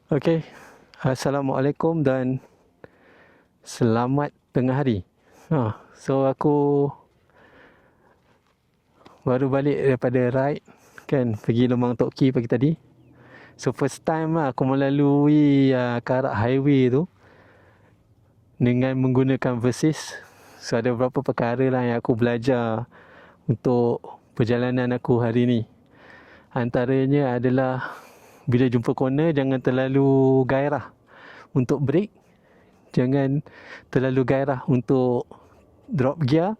Okey. Assalamualaikum dan selamat tengah hari. So aku baru balik daripada ride kan, pergi Lemang Tok Ki pagi tadi. So first time lah aku melalui karak highway tu dengan menggunakan Versys. So ada beberapa perkara lah yang aku belajar untuk perjalanan aku hari ni. Antaranya adalah bila jumpa corner jangan terlalu gairah untuk brake, jangan terlalu gairah untuk drop gear.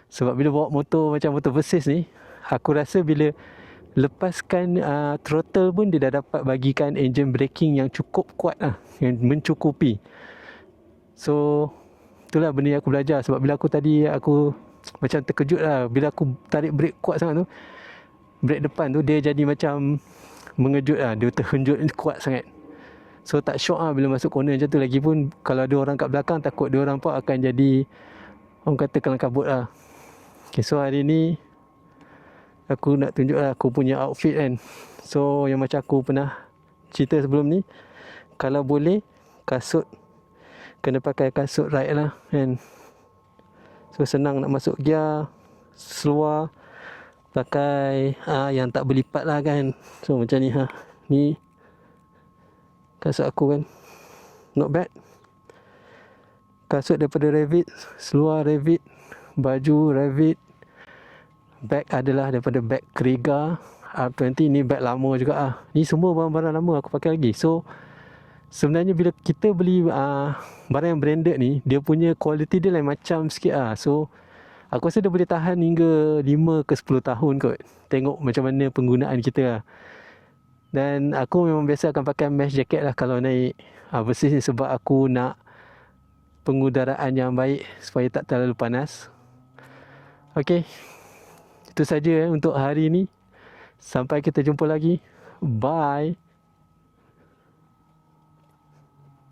Sebab bila bawa motor macam motor Versys ni, aku rasa bila lepaskan throttle pun dia dah dapat bagikan engine braking yang cukup kuat lah, yang mencukupi. So itulah benda yang aku belajar. Sebab bila aku tadi aku macam terkejut lah bila aku tarik brake kuat sangat tu, brake depan tu dia jadi macam mengejut lah, dia terhenjut kuat sangat. So tak syok lah bila masuk corner macam tu. Lagipun kalau ada orang kat belakang, takut dia orang pun akan jadi, orang kata, kelang kabut lah. Okay, so hari ni aku nak tunjuk lah aku punya outfit kan. So yang macam aku pernah cerita sebelum ni, kalau boleh kasut, kena pakai kasut ride lah kan. So senang nak masuk gear, seluar pakai yang tak berlipat lah kan. So macam ni ni kasut aku kan, not bad. Kasut daripada Revit, seluar Revit, baju Revit, bag adalah daripada bag Kriega R20. Ni bag lama juga lah. Ni semua barang-barang lama aku pakai lagi. So sebenarnya bila kita beli barang yang branded ni, dia punya quality dia lain macam sikit lah. So aku rasa dia boleh tahan hingga 5 ke 10 tahun kot, tengok macam mana penggunaan kita lah. Dan aku memang biasa akan pakai mesh jacket lah kalau naik Versys ni, sebab aku nak pengudaraan yang baik supaya tak terlalu panas. Okey, itu saja untuk hari ni. Sampai kita jumpa lagi. Bye.